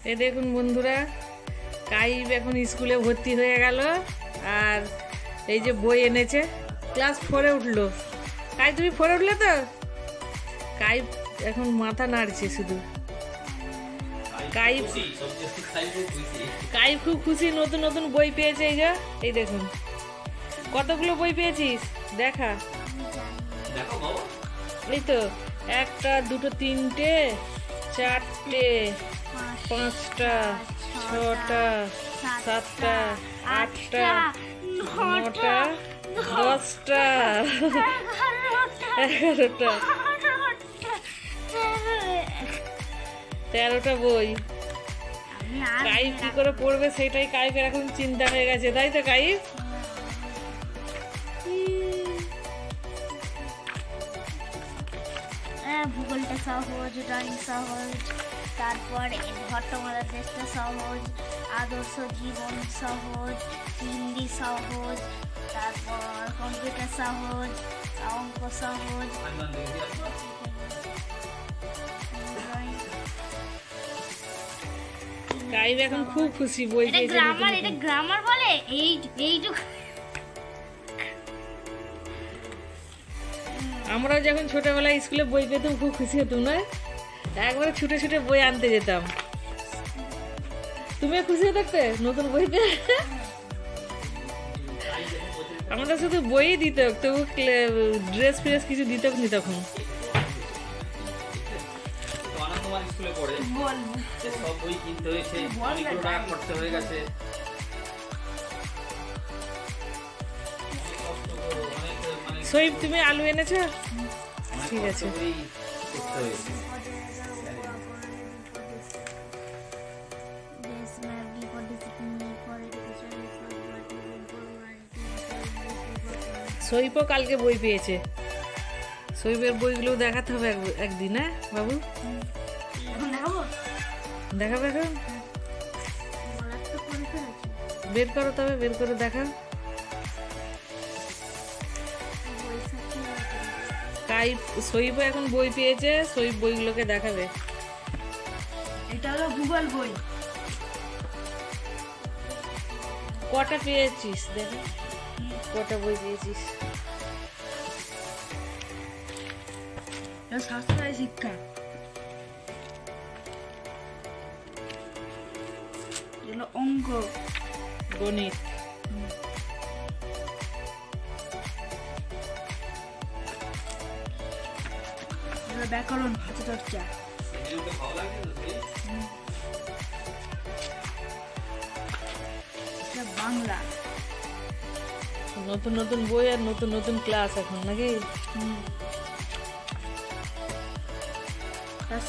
এই দেখুন বন্ধুরা, কাইব এখন স্কুলে ভর্তি হয়ে গেল আর এই যে বই এনেছে। ক্লাস 4-এ উঠলো। কাইব তুমি 4-এ উঠলে তো? কাইব এখন মাথা নাড়ছে শুধু। কাইব খুব খুশি, নতুন নতুন বই পেয়েছে। এই দেখুন কতগুলো বই পেয়েছিস দেখা। এই তো 1টা 2টো 3টে 4টে 5টা 6টা 7টা 8টা 9টা 10টা 11টা 13টা বই। কাইব কি করে পড়বে সেটাই কাইবের এখন চিন্তা হয়ে গেছে, তাই তো কাইব? ভূগোলটা সহজ, ড্রয়িং সহজ, তারপর ঘট্টমালা দেশটা সহজ, আদর্শ জীবন সহজ, হিন্দি সহজ, তারপর কম্পিউটার সহজ, অঙ্ক সহজ। কাইব এখন খুব খুশি বই পেয়েছে। এটা গ্রামার বলে এইটুকু। আমরাও যখন ছোটবেলায় স্কুলে বই পেতাম খুব খুশি হতাম না? একবারে ছুটে ছুটে বই আনতে যেতাম। তুমিও খুশি হতে নতুন বই পেয়ে? আমরা শুধু বই দিত, তবু ড্রেস ফ্রেস কিছু দিত নি তখন। সইব তুমি আলু এনেছো? ঠিক আছে। সইবও কালকে বই পেয়েছে। সইবের বইগুলো দেখাতে হবে একদিন, হ্যাঁ বাবু? দেখাবে এখন? বের করো, তবে বের করে দেখাও। কাইব সইব এখন বই পেয়েছে, সইব বইগুলোকে দেখাবে। এটা হলো ভূগোল বই। কটা পেয়েছিস দেখো, কটা বই পেয়েছিস? শাস্ত্রীয় শিক্ষা, এগুলো অঙ্ক, গণিত। ব্যাকরণ, ভাষা চর্চা, বাংলা। নতুন নতুন বই আর নতুন নতুন ক্লাস এখন নাকি?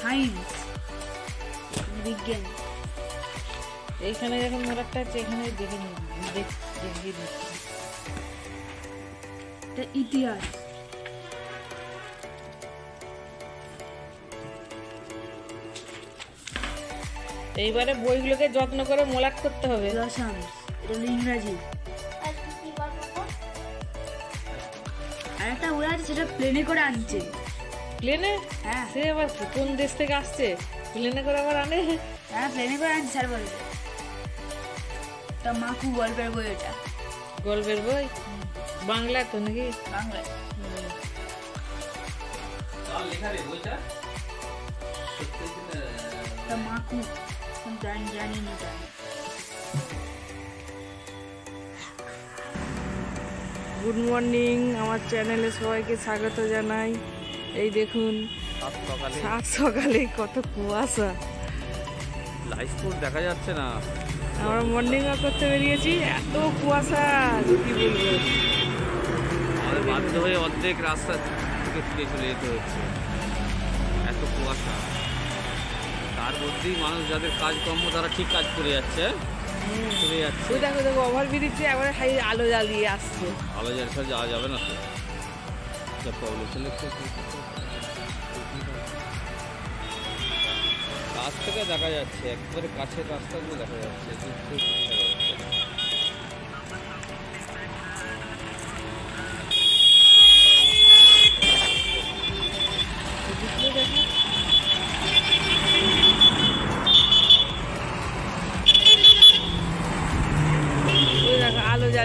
সায়েন্স, বিজ্ঞান। এইখানে যখন মোড়াকটা আছে এখানে দেখে দেখিয়ে দিচ্ছি। ইতিহাস, এইবারে বইগুলোকে যত্ন করে মোলাট করতে হবে। ইংরাজি। আর একটা ওরা আছে সেটা প্লেনে করে আনছে। প্লেনে? হ্যাঁ। সে আবার কোন দেশ থেকে আসছে প্লেনে করে আবার আনে? হ্যাঁ, প্লেনে করে আনছে। স্যার বলবে তা মাকু গল্পের বই। ওটা গল্পের বই? বাংলা তো নাকি? বাংলা। মাকু জানি না। গুড মর্নিং, আমার চ্যানেলে সবাইকে স্বাগত জানাই। এই দেখুন সাত সকালে কত কুয়াশা, লাইট দেখা যাচ্ছে না। আমরা মর্নিং ওয়াক করতে বেরিয়েছি, এত কুয়াশা কি বলবো। আমাদের বাধ্য হয়ে অর্ধেক রাস্তা থেকে ফিরে চলে যেতে হচ্ছে, এত কুয়াশা। তার মধ্যেই মানুষ যাদের কাজকর্ম তারা ঠিক কাজ করে যাচ্ছে, চলে যাচ্ছে। দেখো দেখো ওভারব্রিজে একবারে আলো জ্বালিয়ে আসছে। আলো জ্বালিয়ে যাওয়া যাবে না তো, যা প্রবলেম চলে। কাছ থেকে দেখা যাচ্ছে, একবারে কাছের রাস্তাগুলো দেখা যাচ্ছে।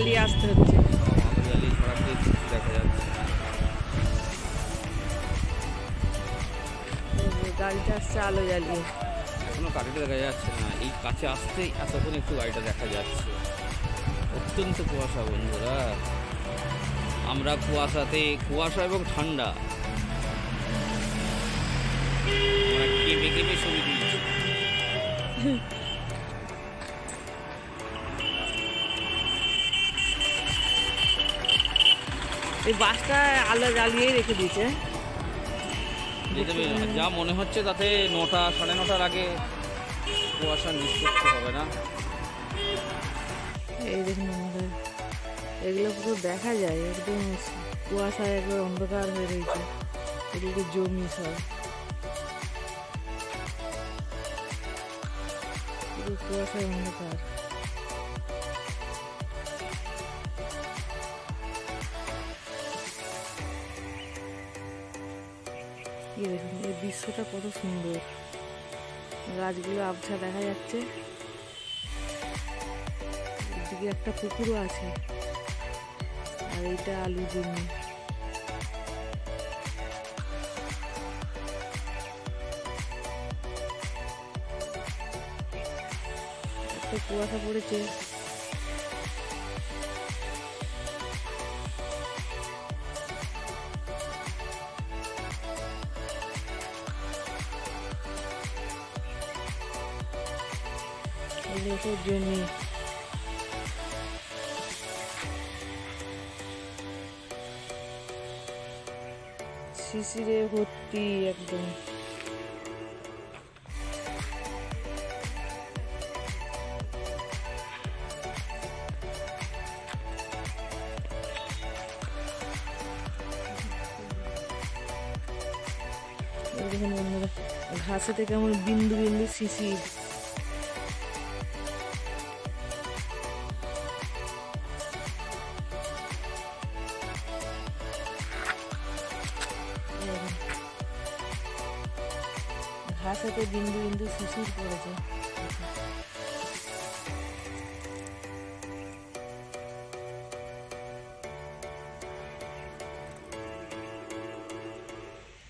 জ্বালিয়ে আসতে হচ্ছে। আলো জ্বালিয়ে ছড়াতে দেখা যাচ্ছে। এই যে গাড়িটা আসছে আলো জ্বালিয়ে। এখনো গাড়িটা দেখা যাচ্ছে না, এই কাছে আসতেই এতক্ষণ একটু গাড়িটা দেখা যাচ্ছে। অত্যন্ত কুয়াশা বন্ধুরা, আমরা কুয়াশাতে, কুয়াশা এবং ঠান্ডা আমরা কেঁপে কেঁপে ছবি তুলছি। এই বাসটা আলো জ্বালিয়েই রেখে দিয়েছে। যেতে যা মনে হচ্ছে তাতে 9টা 9:30টার আগে কুয়াশা নিষ্পত্তি হবে না। এই দেখুন আমাদের এগুলো পুরো দেখা যায়, একদম কুয়াশায় একবার অন্ধকার হয়ে রয়েছে। এগুলো জমি সব পুরো কুয়াশায় অন্ধকার। এই দেখুন এই দৃশ্যটা কত সুন্দর, গাছগুলো আবছা দেখা যাচ্ছে। এদিকে একটা পুকুরও আছে, আর এইটা আলু জমি। একটা কুয়াশা পড়েছে। এগুলো সব জমি। শিশিরে ভর্তি একদম। দেখুন বন্ধুরা, ঘাসেতে কেমন বিন্দু বিন্দু শিশির। ঘাসেতে বিন্দু বিন্দু শিশির পড়েছে।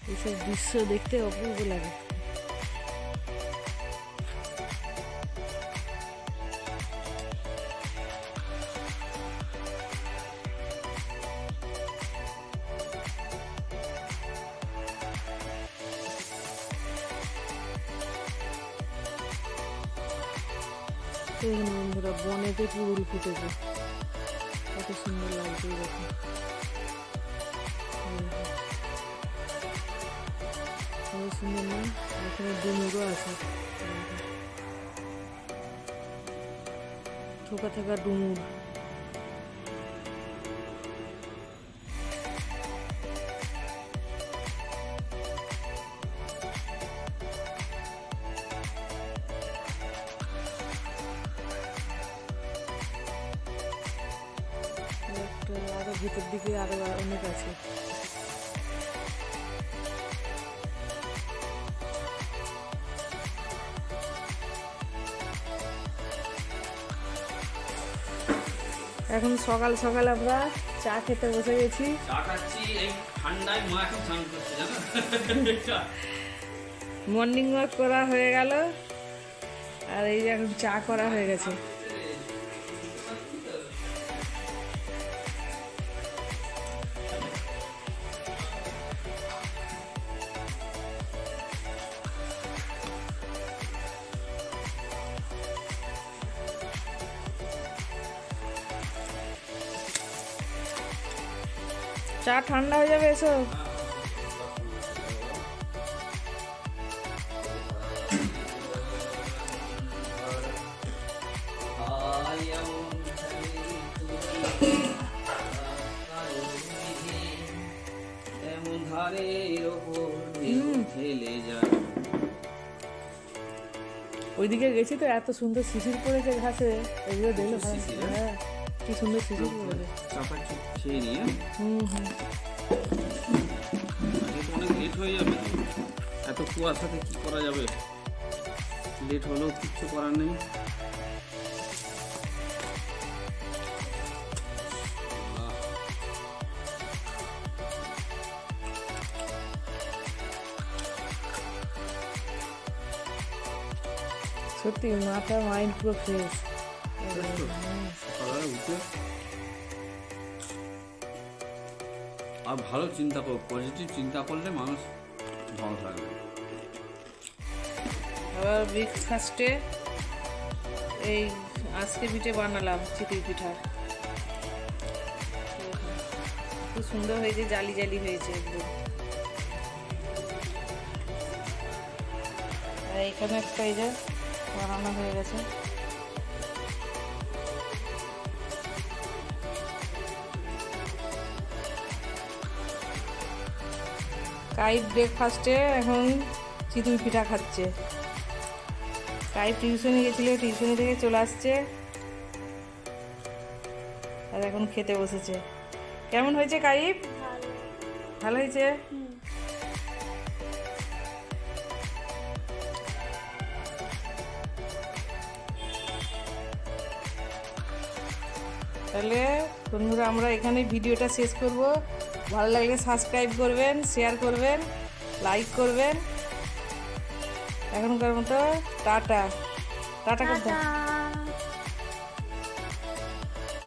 এইসব দৃশ্য দেখতে অপূর্ব লাগে। বন্ধুরা, বনেতে পুরুল ফুটেছে, কত সুন্দর লাগছে দেখুন। কত সুন্দর না, এখানে ডুমুরও আছে, থোকা থাকা ডুমুর। আরো ভিতর দিকে আরো অনেক আছে। এখন সকাল সকাল আমরা চা খেতে বসে গেছি। চা খাচ্ছি এই ঠান্ডায়, মা এখন স্নান করছে জানো। মর্নিং ওয়াক করা হয়ে গেল, আর এই যে এখন চা করা হয়ে গেছে। চা ঠান্ডা হয়ে যাবে, এসো। ওইদিকে গেছি তো, এত সুন্দর শিশির পড়েছে ঘাসে, এগুলো দেখলো। হ্যাঁ, কি সুন্দর শিশির পড়েছে। খেয়ে নিয়ে অনেক লেট হয়ে যাবে, এত কুয়াশাতে কি করা যাবে, লেট হলেও কিচ্ছু করার নেই। সত্যি মাথা মাইন্ড পুরো ফ্রেশ। সকালবেলা উঠে আর ভালো চিন্তা করো, পজিটিভ চিন্তা করলে মানুষ ভালো থাকবে। আবার ব্রেকফাস্টে এই আজকে পিঠে বানালাম, চিতই পিঠা। খুব সুন্দর হয়েছে, জালি জালি হয়েছে একদম। আর এখানে একটা এই যে বানানো হয়ে গেছে। কাইপ ব্রেকফাস্টে এখন চিতই পিঠা খাচ্ছে। কাইপ টিউশনে গেছিল, টিউশনি থেকে চলে আসছে আর এখন খেতে বসেছে। কেমন হয়েছে কাইপ? ভালো হয়েছে। তাহলে বন্ধুরা আমরা এখানে ভিডিওটা শেষ করব। ভালো লাগলে সাবস্ক্রাইব করবেন, শেয়ার করবেন, লাইক করবেন। এখনকার মতো টাটা। টাটা করতে